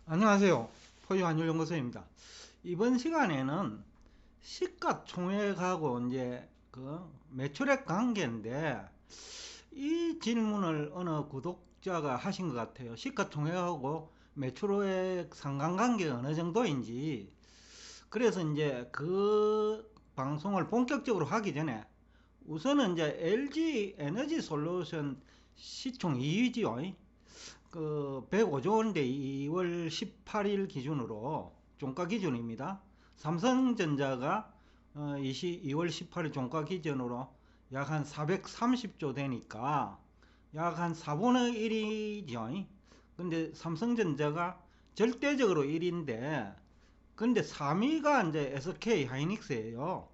안녕하세요. 포유환율연구소입니다. 이번 시간에는 시가총액하고 이제 그 매출액 관계인데 이 질문을 어느 구독자가 하신 것 같아요. 시가총액하고 매출액 상관관계가 어느 정도인지. 그래서 이제 그 방송을 본격적으로 하기 전에 우선은 이제 LG 에너지 솔루션 시총 2위지요. 그 105조 원인데 2월 18일 기준으로 종가 기준입니다. 삼성전자가 2월 18일 종가 기준으로 약 한 430조 되니까 약 한 4분의 1이죠. 근데 삼성전자가 절대적으로 1인데 근데 3위가 이제 SK 하이닉스예요.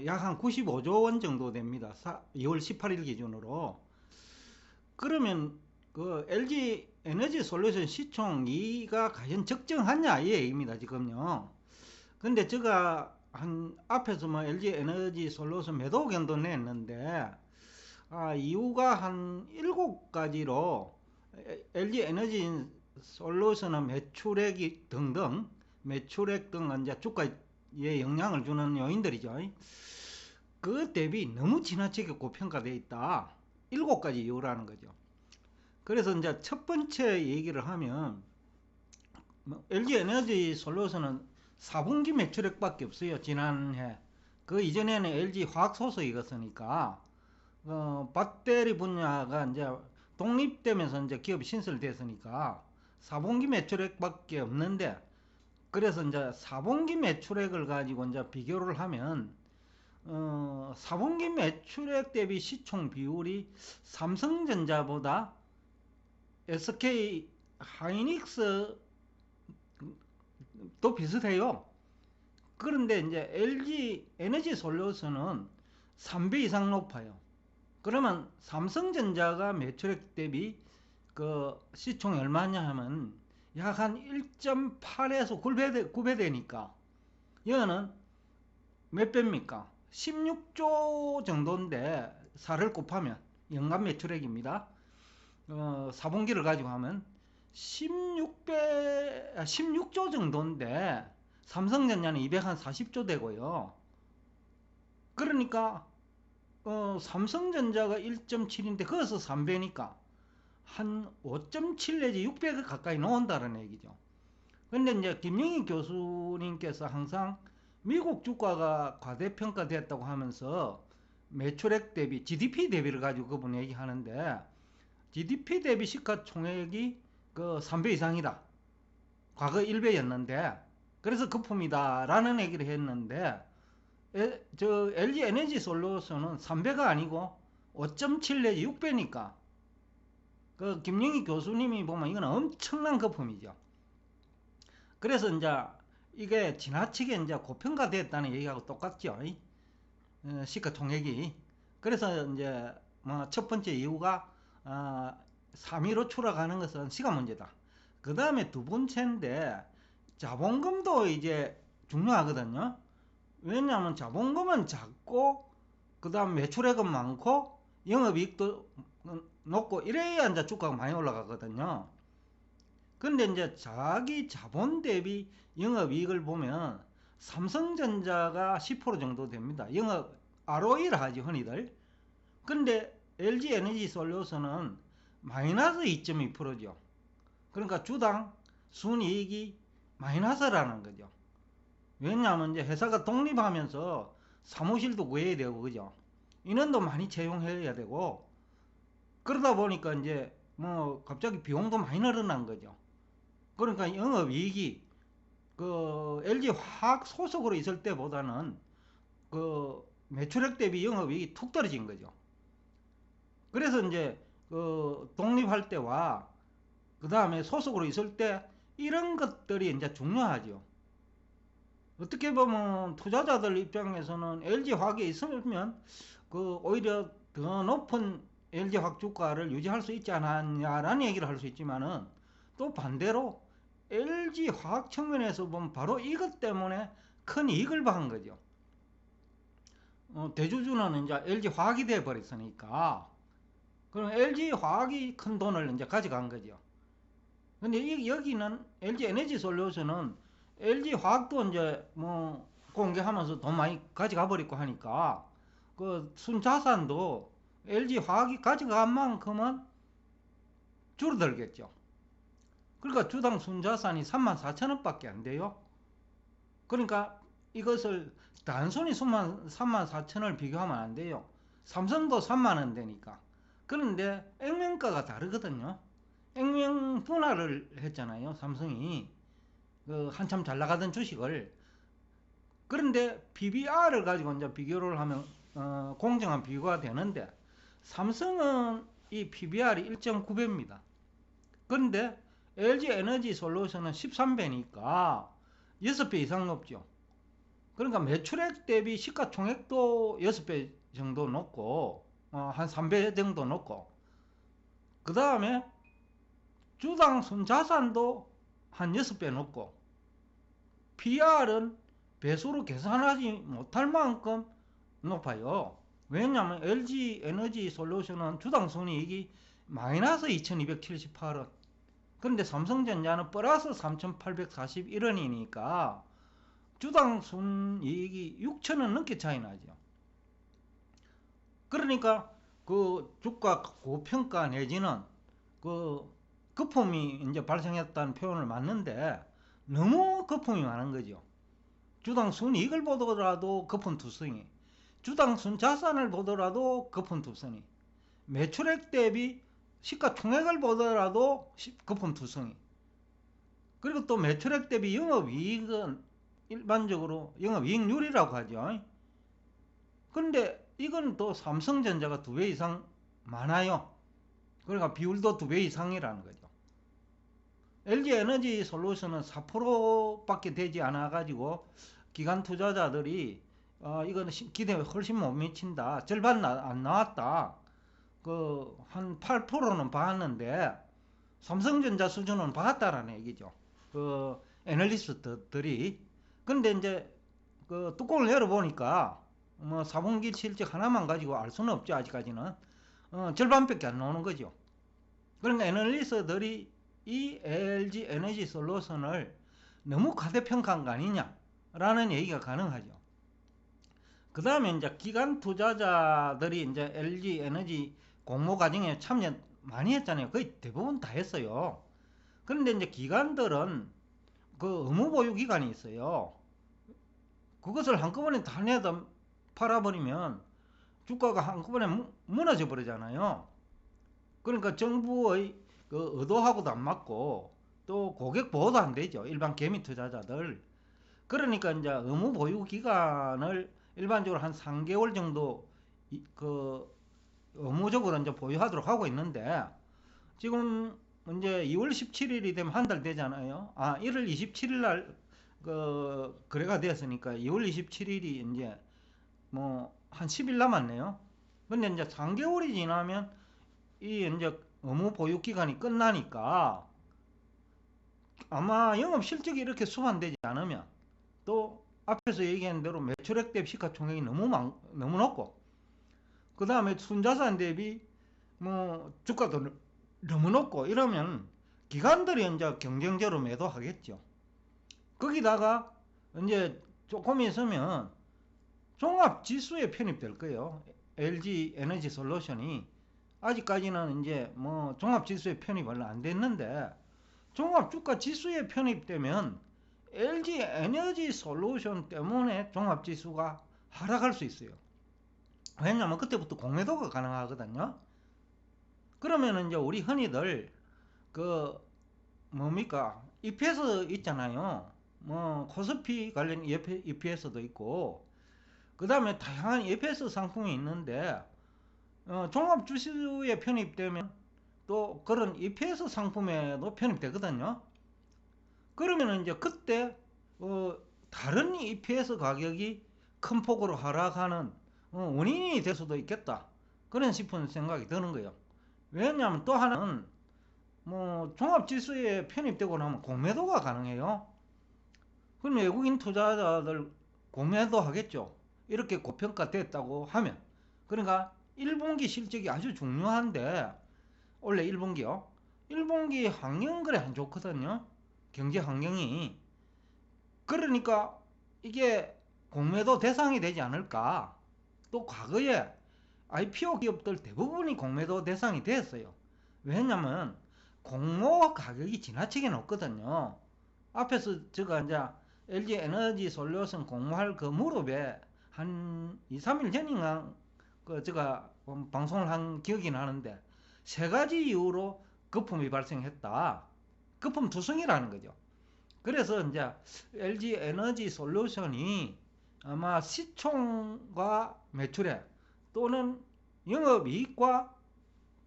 약 한 95조 원 정도 됩니다. 2월 18일 기준으로. 그러면 그 LG 에너지 솔루션 시총 2가 과연 적정하냐 이 얘기입니다 지금요. 근데 제가 한 앞에서 뭐 LG 에너지 솔루션 매도 의견도 냈는데 이유가 한 7가지로 LG 에너지 솔루션은 매출액이 등등 매출액 등 이제 주가에 영향을 주는 요인들이죠. 그 대비 너무 지나치게 고평가되어 있다. 7가지 이유라는 거죠. 그래서 이제 첫 번째 얘기를 하면 LG 에너지 솔루션은 4분기 매출액밖에 없어요. 지난해. 그 이전에는 LG 화학소속이었으니까 배터리 분야가 이제 독립되면서 이제 기업이 신설됐으니까 4분기 매출액밖에 없는데 그래서 이제 4분기 매출액을 가지고 이제 비교를 하면 4분기 매출액 대비 시총 비율이 삼성전자보다 SK 하이닉스도 비슷해요. 그런데 이제 LG 에너지 솔루션은 3배 이상 높아요. 그러면 삼성전자가 매출액 대비 그 시총이 얼마냐 하면 약 한 1.8에서 9배 되니까 이거는 몇 배입니까? 16조 정도인데 4를 곱하면 연간 매출액입니다. 4분기를 가지고 하면 16조 정도인데 삼성전자는 240조 되고요. 그러니까 삼성전자가 1.7인데 거기서 3배니까 한 5.7 내지 6배 가까이 나온다는 얘기죠. 근데 이제 김영희 교수님께서 항상 미국 주가가 과대평가됐다고 하면서 매출액 대비 GDP 대비를 가지고 그분 얘기하는데 GDP 대비 시가총액이 그 3배 이상이다. 과거 1배였는데 그래서 거품이다라는 얘기를 했는데 저 LG 에너지 솔루션은 3배가 아니고 5.7 내지 6배니까 그 김영희 교수님이 보면 이건 엄청난 거품이죠. 그래서 이제 이게 지나치게 이제 고평가됐다는 얘기하고 똑같죠. 시가총액이. 그래서 이제 뭐 첫 번째 이유가 3위로 추락하는 것은 시간 문제다. 그 다음에 두 번째인데 자본금도 이제 중요하거든요. 왜냐하면 자본금은 작고 그 다음 매출액은 많고 영업이익도 높고 이래야 이제 주가가 많이 올라가거든요. 근데 이제 자기 자본 대비 영업이익을 보면 삼성전자가 10% 정도 됩니다. 영업 ROE를 하지 흔히들. 근데 LG 에너지 솔루션은 마이너스 2.2%죠. 그러니까 주당 순이익이 마이너스라는 거죠. 왜냐하면 이제 회사가 독립하면서 사무실도 구해야 되고 그죠. 인원도 많이 채용해야 되고 그러다 보니까 이제 뭐 갑자기 비용도 많이 늘어난 거죠. 그러니까 영업이익이 그 LG 화학 소속으로 있을 때보다는 그 매출액 대비 영업이익이 툭 떨어진 거죠. 그래서 이제 그 독립할 때와 그 다음에 소속으로 있을 때 이런 것들이 이제 중요하죠. 어떻게 보면 투자자들 입장에서는 LG 화학에 있으면 그 오히려 더 높은 LG 화학 주가를 유지할 수 있지 않았냐라는 얘기를 할 수 있지만은 또 반대로 LG 화학 측면에서 보면 바로 이것 때문에 큰 이익을 본 거죠. 대주주는 이제 LG 화학이 돼 버렸으니까 그럼 LG 화학이 큰 돈을 이제 가져간 거죠. 근데 여기는 LG 에너지 솔루션은 LG 화학도 이제 뭐 공개하면서 돈 많이 가져가 버리고 하니까 그 순자산도 LG 화학이 가져간 만큼은 줄어들겠죠. 그러니까 주당 순자산이 34,000원밖에 안 돼요. 그러니까 이것을 단순히 34,000원을 비교하면 안 돼요. 삼성도 3만원 되니까. 그런데 액면가가 다르거든요. 액면 분할을 했잖아요. 삼성이 그 한참 잘 나가던 주식을. 그런데 PBR을 가지고 이제 비교를 하면 공정한 비교가 되는데 삼성은 이 PBR이 1.9배입니다. 그런데 LG 에너지 솔루션은 13배니까 6배 이상 높죠. 그러니까 매출액 대비 시가총액도 6배 정도 높고 한 3배 정도 높고 그 다음에 주당 순자산도 한 6배 높고 PR은 배수로 계산하지 못할 만큼 높아요. 왜냐하면 LG 에너지 솔루션은 주당 순이익이 마이너스 2278원, 그런데 삼성전자는 플러스 3841원이니까 주당 순이익이 6천원 넘게 차이 나죠. 그러니까 그 주가 고평가 내지는 그 거품이 이제 발생했다는 표현을 맞는데 너무 거품이 많은 거죠. 주당 순이익을 보더라도 거품 투성이, 주당 순자산을 보더라도 거품 투성이, 매출액 대비 시가총액을 보더라도 거품 투성이, 그리고 또 매출액 대비 영업이익은 일반적으로 영업이익률이라고 하죠. 그런데 이건 또 삼성전자가 2배 이상 많아요. 그러니까 비율도 2배 이상이라는 거죠. LG 에너지 솔루션은 4%밖에 되지 않아 가지고 기관 투자자들이 이거는 기대에 훨씬 못 미친다, 절반 안 나왔다, 그 한 8%는 봤는데 삼성전자 수준은 봤다라는 얘기죠. 그 애널리스트들이. 근데 이제 그 뚜껑을 열어보니까 뭐 4분기 실적 하나만 가지고 알 수는 없죠. 아직까지는 절반밖에 안 나오는 거죠. 그러니까 애널리스트들이 이 LG 에너지 솔루션을 너무 과대평가한 거 아니냐라는 얘기가 가능하죠. 그 다음에 이제 기관 투자자들이 이제 LG 에너지 공모 과정에 참여 많이 했잖아요. 거의 대부분 다 했어요. 그런데 이제 기관들은 그 의무 보유 기간이 있어요. 그것을 한꺼번에 다 내다 팔아버리면 주가가 한꺼번에 무너져 버리잖아요. 그러니까 정부의 그 의도하고도 안 맞고 또 고객 보호도 안 되죠. 일반 개미 투자자들. 그러니까 이제 의무 보유 기간을 일반적으로 한 3개월 정도 그 의무적으로 이제 보유하도록 하고 있는데 지금 이제 2월 17일이 되면 한 달 되잖아요. 1월 27일 날 그 거래가 되었으니까 2월 27일이 이제 뭐 한 10일 남았네요. 근데 이제 3개월이 지나면 이 이제 의무 보유 기간이 끝나니까 아마 영업 실적이 이렇게 수반되지 않으면 또 앞에서 얘기한 대로 매출액 대비 시가총액이 너무 높고 그 다음에 순자산 대비 뭐 주가도 너무 높고 이러면 기관들이 이제 경쟁적으로 매도하겠죠. 거기다가 이제 조금 있으면 종합지수에 편입될 거예요. LG 에너지 솔루션이 아직까지는 이제 뭐 종합지수에 편입을 안 됐는데 종합주가지수에 편입되면 LG 에너지 솔루션 때문에 종합지수가 하락할 수 있어요. 왜냐면 그때부터 공매도가 가능하거든요. 그러면 이제 우리 흔히들 그 뭡니까 EPS 있잖아요. 뭐 코스피 관련 EPS도 있고 그 다음에 다양한 EPS 상품이 있는데 종합주식에 편입되면 또 그런 EPS 상품에도 편입되거든요. 그러면 이제 그때 다른 EPS 가격이 큰 폭으로 하락하는 원인이 될 수도 있겠다, 그런 싶은 생각이 드는 거예요. 왜냐하면 또 하나는 뭐 종합지수에 편입되고 나면 공매도가 가능해요. 그럼 외국인 투자자들 공매도 하겠죠. 이렇게 고평가됐다고 하면. 그러니까 1분기 실적이 아주 중요한데 원래 1분기요. 1분기 환경 그래 안 좋거든요. 경제 환경이. 그러니까 이게 공매도 대상이 되지 않을까. 또 과거에 IPO 기업들 대부분이 공매도 대상이 됐어요. 왜냐면 공모 가격이 지나치게 높거든요. 앞에서 제가 이제 LG 에너지 솔루션 공모할 그 무렵에 한 2, 3일 전인가 그 제가 방송을 한 기억이 나는데 세 가지 이유로 거품이 발생했다. 거품 투성이라는 거죠. 그래서 이제 LG 에너지 솔루션이 아마 시총과 매출액 또는 영업이익과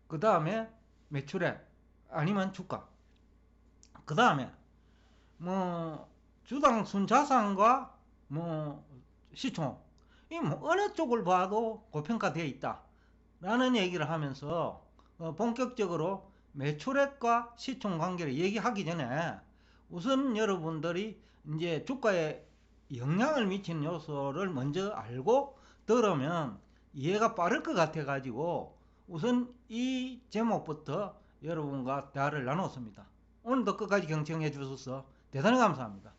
그 다음에 매출액 아니면 주가 그 다음에 뭐 주당 순자산과 뭐 시총 이 뭐 어느 쪽을 봐도 고평가되어 있다 라는 얘기를 하면서 본격적으로 매출액과 시총 관계를 얘기하기 전에 우선 여러분들이 이제 주가에 영향을 미치는 요소를 먼저 알고 들으면 이해가 빠를 것 같아 가지고 우선 이 제목부터 여러분과 대화를 나눴습니다. 오늘도 끝까지 경청해 주셔서 대단히 감사합니다.